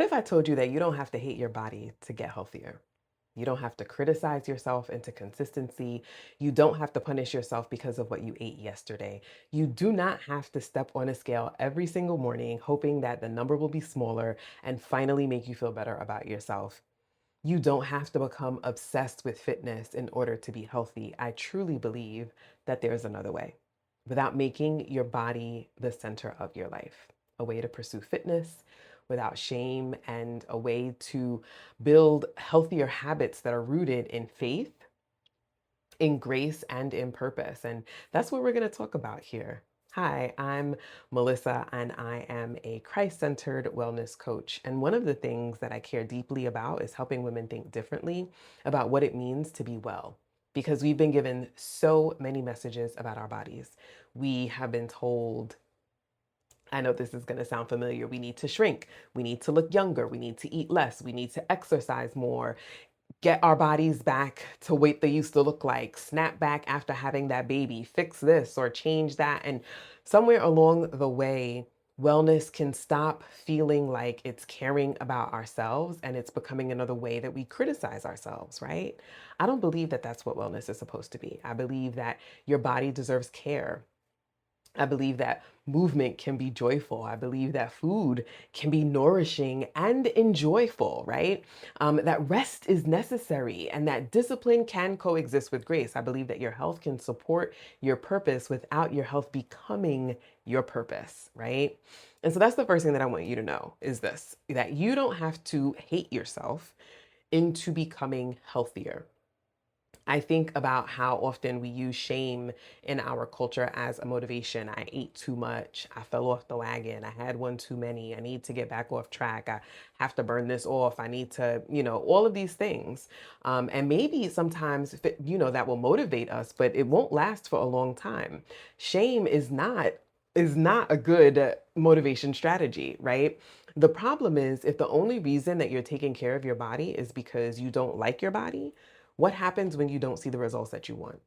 if I told you that you don't have to hate your body to get healthier? You don't have to criticize yourself into consistency. You don't have to punish yourself because of what you ate yesterday. You do not have to step on a scale every single morning, hoping that the number will be smaller and finally make you feel better about yourself. You don't have to become obsessed with fitness in order to be healthy. I truly believe that there's another way without making your body the center of your life, a way to pursue fitness without shame, and a way to build healthier habits that are rooted in faith, in grace, and in purpose. And that's what we're going to talk about here. Hi, I'm Melissa, and I am a Christ centered wellness coach. And one of the things that I care deeply about is helping women think differently about what it means to be well. Because we've been given so many messages about our bodies. We have been told, I know this is going to sound familiar, we need to shrink, we need to look younger, we need to eat less, we need to exercise more, get our bodies back to weight they used to look like, snap back after having that baby, fix this or change that. And somewhere along the way, wellness can stop feeling like it's caring about ourselves and it's becoming another way that we criticize ourselves, right? I don't believe that that's what wellness is supposed to be. I believe that your body deserves care. I believe that movement can be joyful. I believe that food can be nourishing and enjoyable, right? That rest is necessary and that discipline can coexist with grace. I believe that your health can support your purpose without your health becoming your purpose, right? And so that's the first thing that I want you to know is this, that you don't have to hate yourself into becoming healthier. I think about how often we use shame in our culture as a motivation. I ate too much. I fell off the wagon. I had one too many. I need to get back off track. I have to burn this off. I need to, all of these things. And maybe sometimes, that will motivate us, but it won't last for a long time. Shame is not a good motivation strategy, right? The problem is if the only reason that you're taking care of your body is because you don't like your body, what happens when you don't see the results that you want?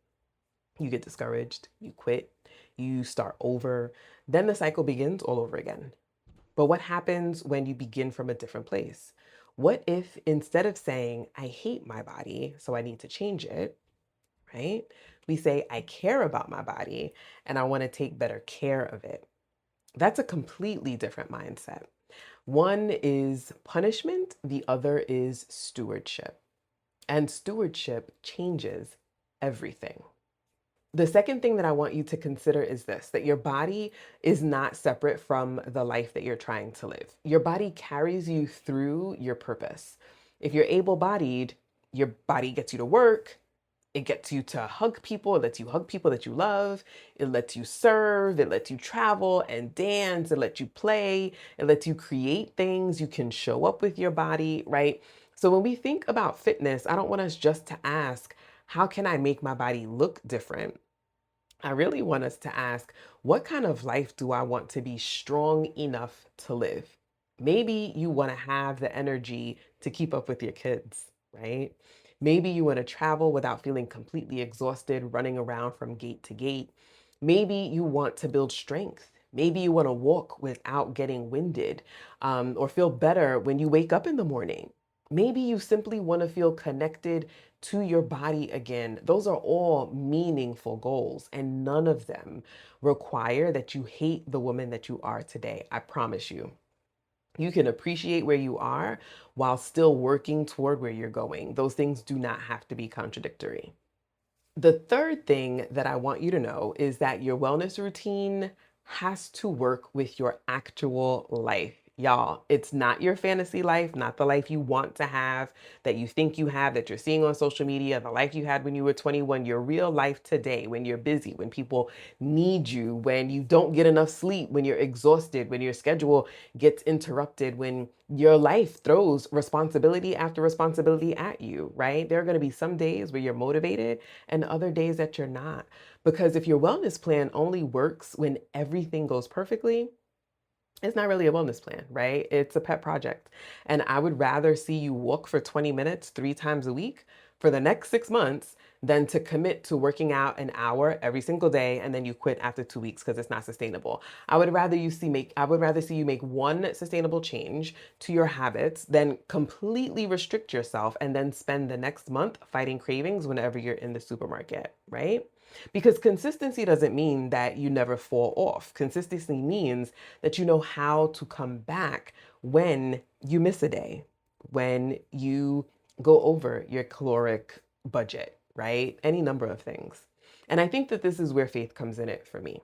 You get discouraged, you quit, you start over, then the cycle begins all over again. But what happens when you begin from a different place? What if instead of saying, I hate my body, so I need to change it, right? We say, I care about my body and I want to take better care of it. That's a completely different mindset. One is punishment, the other is stewardship. And stewardship changes everything. The second thing that I want you to consider is this, that your body is not separate from the life that you're trying to live. Your body carries you through your purpose. If you're able bodied, your body gets you to work. It gets you to hug people. It lets you hug people that you love. It lets you serve. It lets you travel and dance. It lets you play. It lets you create things. You can show up with your body, right? So when we think about fitness, I don't want us just to ask, how can I make my body look different? I really want us to ask, what kind of life do I want to be strong enough to live? Maybe you want to have the energy to keep up with your kids, right? Maybe you want to travel without feeling completely exhausted, running around from gate to gate. Maybe you want to build strength. Maybe you want to walk without getting winded, or feel better when you wake up in the morning. Maybe you simply want to feel connected to your body again. Those are all meaningful goals, and none of them require that you hate the woman that you are today. I promise you. You can appreciate where you are while still working toward where you're going. Those things do not have to be contradictory. The third thing that I want you to know is that your wellness routine has to work with your actual life. Y'all, it's not your fantasy life, not the life you want to have, that you think you have, that you're seeing on social media, the life you had when you were 21, your real life today, when you're busy, when people need you, when you don't get enough sleep, when you're exhausted, when your schedule gets interrupted, when your life throws responsibility after responsibility at you, right? There are going to be some days where you're motivated and other days that you're not. Because if your wellness plan only works when everything goes perfectly, it's not really a wellness plan, right? It's a pet project. And I would rather see you walk for 20 minutes 3 times a week for the next 6 months than to commit to working out an hour every single day and then you quit after 2 weeks because it's not sustainable. I would rather see you make one sustainable change to your habits than completely restrict yourself and then spend the next month fighting cravings whenever you're in the supermarket, right? Because consistency doesn't mean that you never fall off. Consistency means that you know how to come back when you miss a day, when you go over your caloric budget, right? Any number of things. And I think that this is where faith comes in it for me.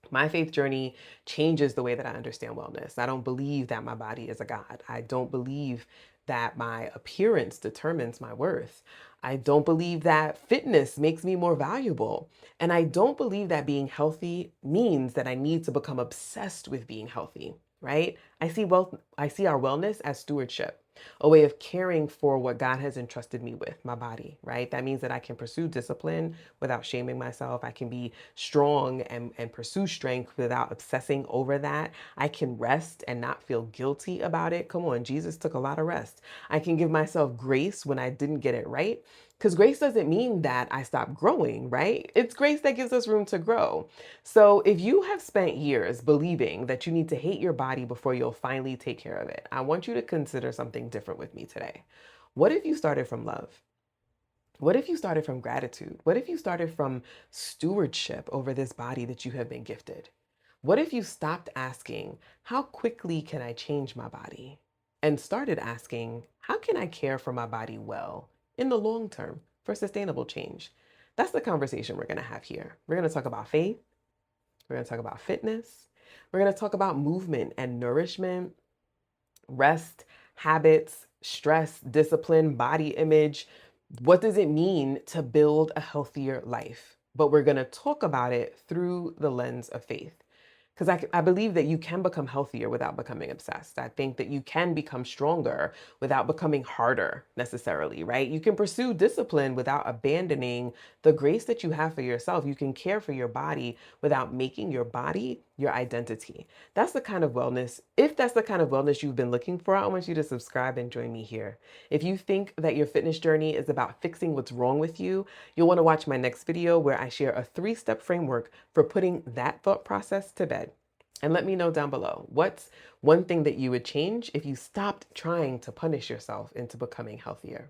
My faith journey changes the way that I understand wellness. I don't believe that my body is a god. I don't believe that my appearance determines my worth. I don't believe that fitness makes me more valuable. And I don't believe that being healthy means that I need to become obsessed with being healthy, right? I see our wellness as stewardship, a way of caring for what God has entrusted me with, my body, right? That means that I can pursue discipline without shaming myself. I can be strong and pursue strength without obsessing over that. I can rest and not feel guilty about it. Come on, Jesus took a lot of rest. I can give myself grace when I didn't get it right. Because grace doesn't mean that I stop growing, right? It's grace that gives us room to grow. So if you have spent years believing that you need to hate your body before you'll finally take care of it, I want you to consider something different with me today. What if you started from love? What if you started from gratitude? What if you started from stewardship over this body that you have been gifted? What if you stopped asking, how quickly can I change my body? And started asking, how can I care for my body well in the long term for sustainable change? That's the conversation we're going to have here. We're going to talk about faith. We're going to talk about fitness. We're going to talk about movement and nourishment, rest, habits, stress, discipline, body image. What does it mean to build a healthier life? But we're going to talk about it through the lens of faith. Because I believe that you can become healthier without becoming obsessed. I think that you can become stronger without becoming harder necessarily, right? You can pursue discipline without abandoning the grace that you have for yourself. You can care for your body without making your body your identity. That's the kind of wellness. If that's the kind of wellness you've been looking for, I want you to subscribe and join me here. If you think that your fitness journey is about fixing what's wrong with you, you'll want to watch my next video where I share a 3-step framework for putting that thought process to bed. And let me know down below, what's one thing that you would change if you stopped trying to punish yourself into becoming healthier?